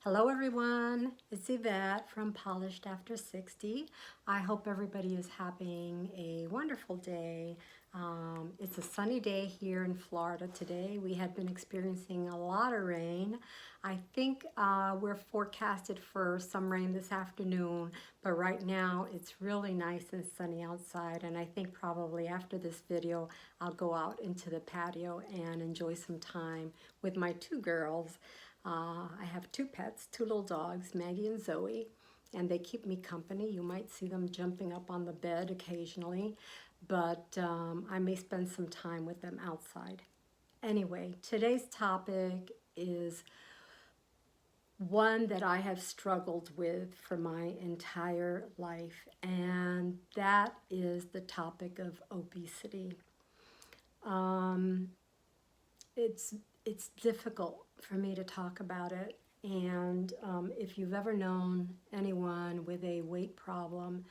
Hello everyone, it's Yvette from Polished After 60. I hope everybody is having a wonderful day. It's a sunny day here in Florida today. We had been experiencing a lot of rain. I think we're forecasted for some rain this afternoon, but right now it's really nice and sunny outside, and I think probably after this video I'll go out into the patio and enjoy some time with my two girls. I have two pets, two little dogs, Maggie and Zoe, and they keep me company. You might see them jumping up on the bed occasionally, but I may spend some time with them outside. Anyway, today's topic is one that I have struggled with for my entire life, and that is the topic of obesity. Um, it's it's difficult for me to talk about it. And if you've ever known anyone with a weight problem,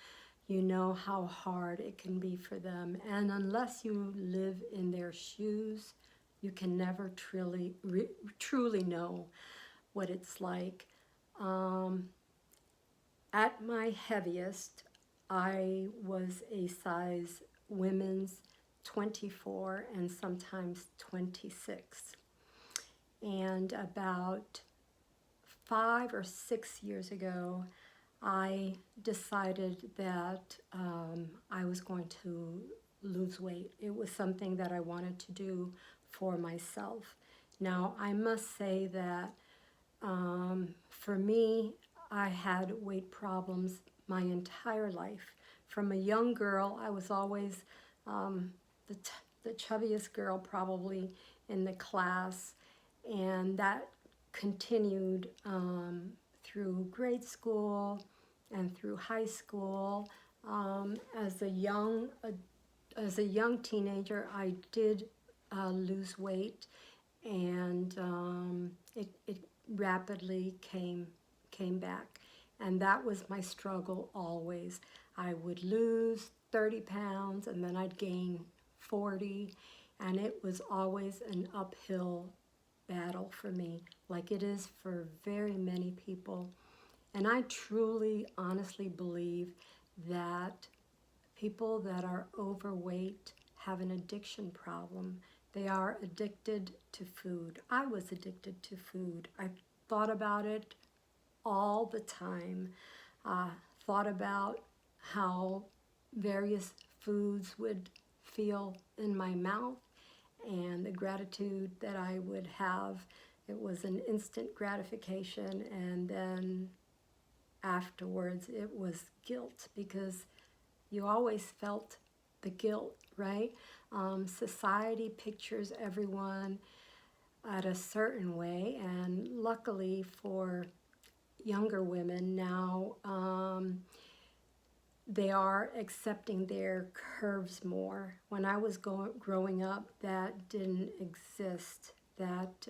you know how hard it can be for them. And unless you live in their shoes, you can never truly know what it's like. Um, at my heaviest, I was a size women's 24 and sometimes 26. And about 5 or 6 years ago, I decided that I was going to lose weight. It was something that I wanted to do for myself. Now, I must say that for me, I had weight problems my entire life. From a young girl, I was always um, the chubbiest girl probably in the class, and that continued through grade school and through high school. As a young teenager, I did lose weight, and it rapidly came back, and that was my struggle always. I would lose 30 pounds and then I'd gain 40, and it was always an uphill battle for me, like it is for very many people. And I truly, honestly believe that people that are overweight have an addiction problem. They are addicted to food. I was addicted to food. I thought about it all the time. Uh, Thought about how various foods would feel in my mouth and the gratitude that I would have. It was an instant gratification, and then afterwards it was guilt, because you always felt the guilt, right? Society pictures everyone at a certain way, and luckily for younger women now, they are accepting their curves more. When I was growing up, that didn't exist, that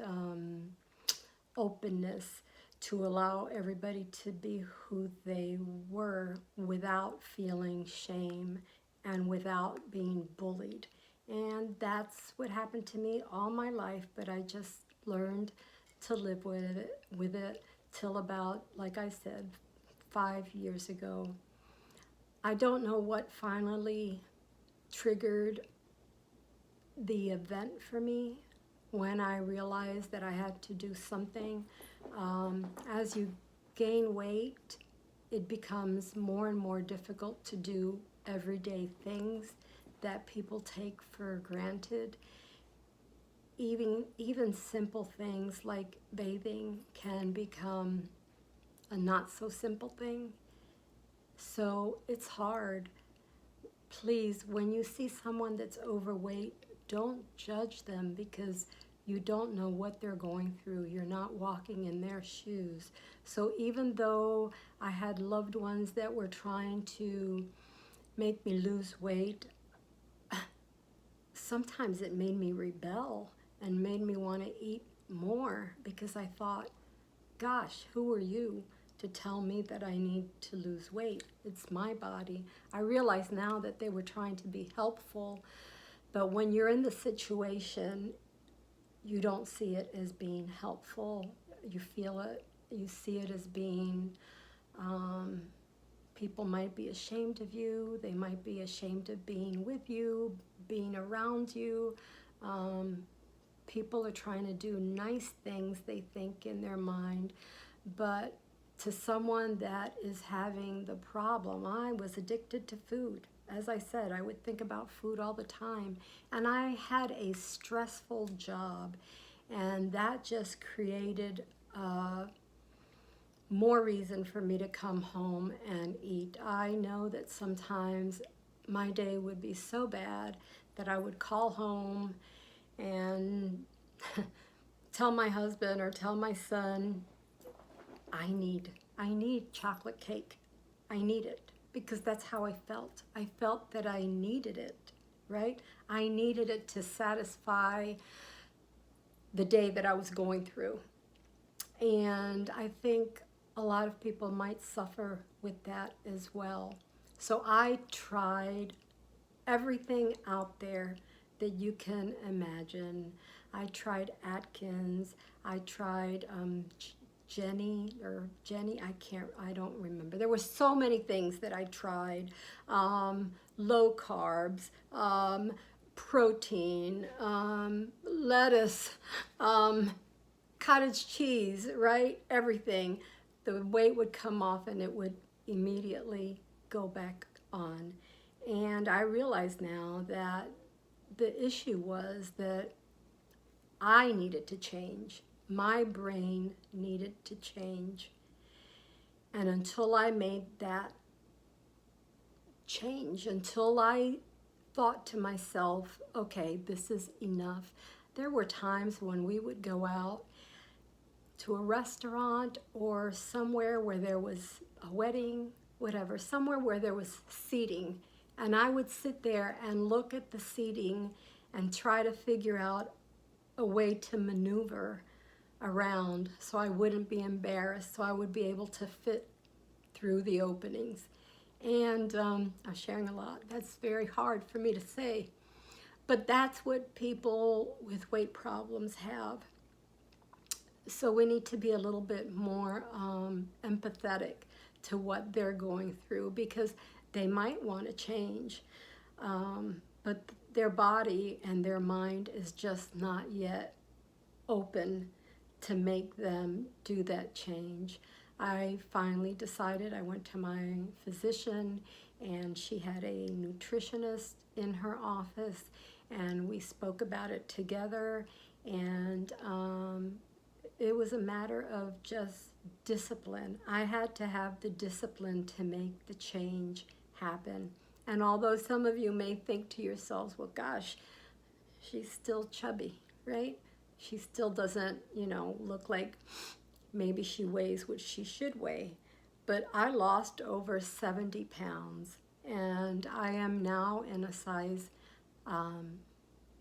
openness to allow everybody to be who they were without feeling shame and without being bullied. And that's what happened to me all my life, but I just learned to live with it till about, like I said, 5 years ago. I don't know what finally triggered the event for me when I realized that I had to do something. As you gain weight, it becomes more and more difficult to do everyday things that people take for granted. Even simple things like bathing can become a not so simple thing. So it's hard. Please, when you see someone that's overweight, don't judge them, because you don't know what they're going through. You're not walking in their shoes. So even though I had loved ones that were trying to make me lose weight, sometimes it made me rebel and made me want to eat more, because I thought, gosh, who are you to tell me that I need to lose weight? It's my body. I realize now that they were trying to be helpful, but when you're in the situation, you don't see it as being helpful. You feel it You see it as being, um, people might be ashamed of you. They might be ashamed of being with you, being around you. Um, People are trying to do nice things, they think, in their mind. But to someone that is having the problem, I was addicted to food. As I said, I would think about food all the time. And I had a stressful job. And that just created more reason for me to come home and eat. I know that sometimes my day would be so bad that I would call home and tell my husband or tell my son, I need chocolate cake. I need it, because that's how I felt. I felt that I needed it, right? I needed it to satisfy the day that I was going through. And I think a lot of people might suffer with that as well. So I tried everything out there that you can imagine. I tried Atkins. I tried I don't remember. There were so many things that I tried. Low carbs, protein, lettuce, cottage cheese, right? Everything. The weight would come off and it would immediately go back on. And I realize now that the issue was that I needed to change. My brain needed to change. And until I made that change, until I thought to myself, okay, this is enough. There were times when we would go out to a restaurant or somewhere where there was a wedding, whatever, somewhere where there was seating. And I would sit there and look at the seating and try to figure out a way to maneuver around so I wouldn't be embarrassed, so I would be able to fit through the openings. And I'm sharing a lot. That's very hard for me to say. But that's what people with weight problems have. So we need to be a little bit more empathetic to what they're going through, because they might want to change, but their body and their mind is just not yet open to make them do that change. I finally decided, I went to my physician, and she had a nutritionist in her office, and we spoke about it together, and it was a matter of just discipline. I had to have the discipline to make the change happen. And although some of you may think to yourselves, well, gosh, she's still chubby, right? She still doesn't, look like maybe she weighs what she should weigh. But I lost over 70 pounds, and I am now in a size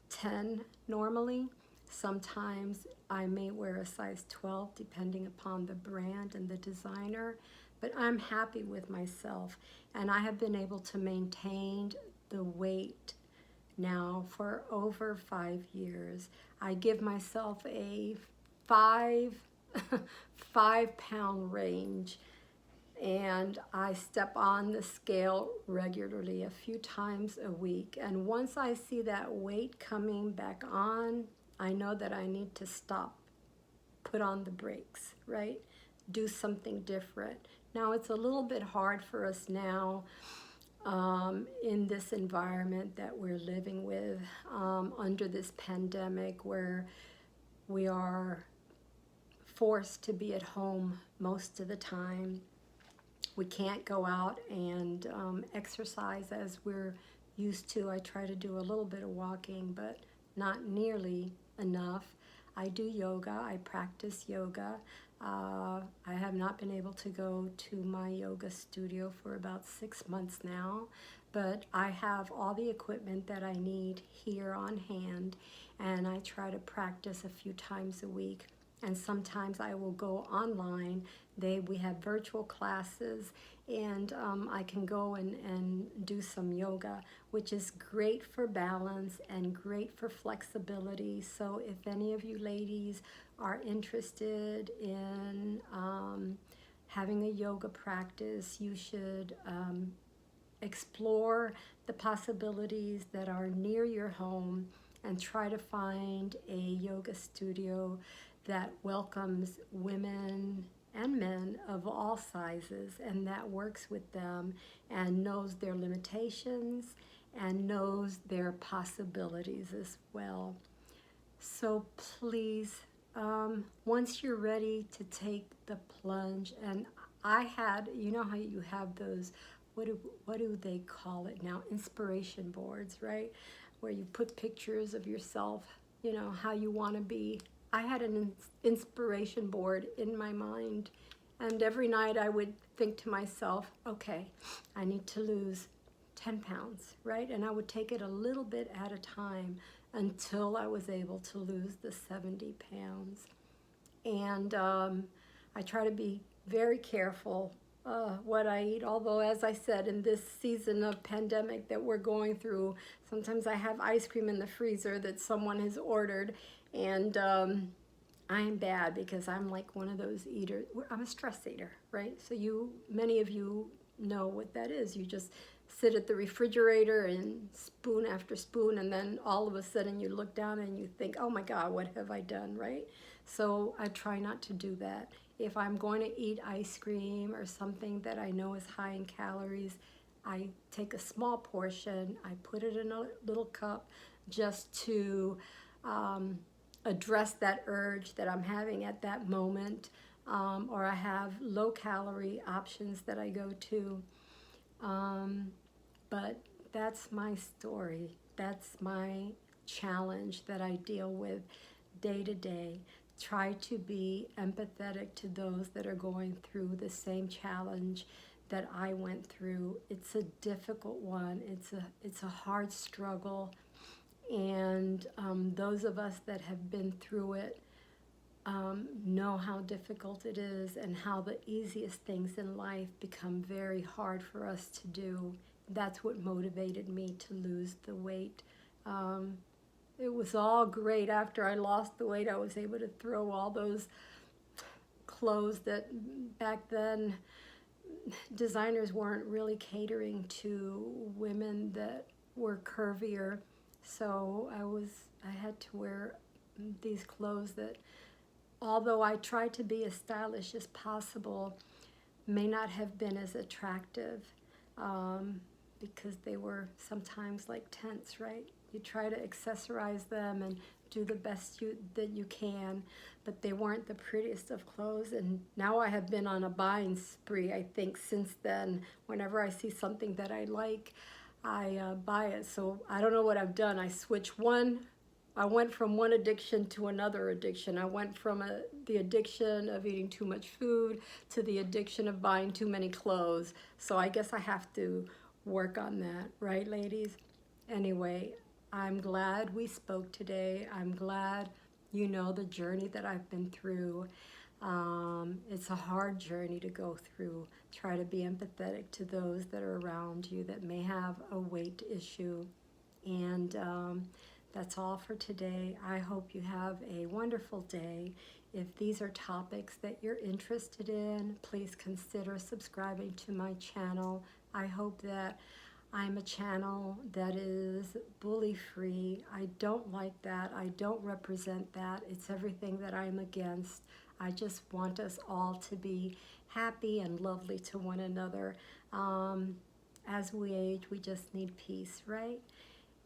10 normally. Sometimes I may wear a size 12 depending upon the brand and the designer, but I'm happy with myself, and I have been able to maintain the weight now for over 5 years. I give myself a 5 pound range, and I step on the scale regularly a few times a week. And once I see that weight coming back on, I know that I need to stop, put on the brakes, right? Do something different. Now, it's a little bit hard for us now in this environment that we're living with under this pandemic, where we are forced to be at home most of the time. We can't go out and exercise as we're used to. I try to do a little bit of walking, but not nearly enough. I do yoga. I practice yoga. I have not been able to go to my yoga studio for about 6 months now, but I have all the equipment that I need here on hand, and I try to practice a few times a week. And sometimes I will go online. We have virtual classes, and I can go and do some yoga, which is great for balance and great for flexibility. So if any of you ladies are interested in having a yoga practice, you should explore the possibilities that are near your home and try to find a yoga studio that welcomes women and men of all sizes and that works with them and knows their limitations and knows their possibilities as well. So please, once you're ready to take the plunge, and I had, you know how you have those, what do they call it now? Inspiration boards, right? Where you put pictures of yourself, you know, how you want to be. I had an inspiration board in my mind, and every night I would think to myself, okay, I need to lose 10 pounds, right? And I would take it a little bit at a time until I was able to lose the 70 pounds. And I try to be very careful what I eat, although as I said, in this season of pandemic that we're going through, sometimes I have ice cream in the freezer that someone has ordered, and I'm bad because I'm like one of those eaters. I'm a stress eater, right? So many of you know what that is. You just sit at the refrigerator and spoon after spoon, and then all of a sudden you look down and you think, oh my God, what have I done, right? So I try not to do that. If I'm going to eat ice cream or something that I know is high in calories, I take a small portion, I put it in a little cup just to address that urge that I'm having at that moment, or I have low calorie options that I go to. But that's my story. That's my challenge that I deal with day to day. Try to be empathetic to those that are going through the same challenge that I went through. It's a difficult one. It's a hard struggle. And those of us that have been through it know how difficult it is and how the easiest things in life become very hard for us to do. That's what motivated me to lose the weight. It was all great. After I lost the weight, I was able to throw all those clothes that back then designers weren't really catering to women that were curvier. So I had to wear these clothes that, although I tried to be as stylish as possible, may not have been as attractive because they were sometimes like tents, right? You try to accessorize them and do the best that you can, but they weren't the prettiest of clothes. And now I have been on a buying spree, I think, since then. Whenever I see something that I like, I buy it. So I don't know what I've done. I went from one addiction to another addiction. I went from the addiction of eating too much food to the addiction of buying too many clothes. So I guess I have to work on that, right, ladies? Anyway, I'm glad we spoke today. I'm glad you know the journey that I've been through. It's a hard journey to go through. Try to be empathetic to those that are around you that may have a weight issue. And that's all for today. I hope you have a wonderful day. If these are topics that you're interested in, please consider subscribing to my channel. I hope that I'm a channel that is bully-free. I don't like that. I don't represent that. It's everything that I'm against. I just want us all to be happy and lovely to one another. As we age, we just need peace, right?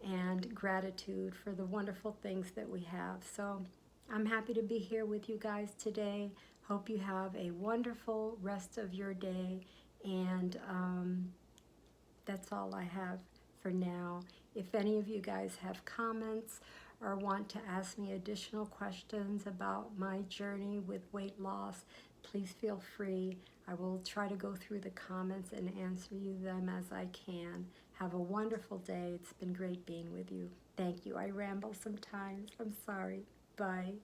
And gratitude for the wonderful things that we have. So I'm happy to be here with you guys today. Hope you have a wonderful rest of your day. And that's all I have for now. If any of you guys have comments or want to ask me additional questions about my journey with weight loss, please feel free. I will try to go through the comments and answer you them as I can. Have a wonderful day. It's been great being with you. Thank you. I ramble sometimes. I'm sorry. Bye.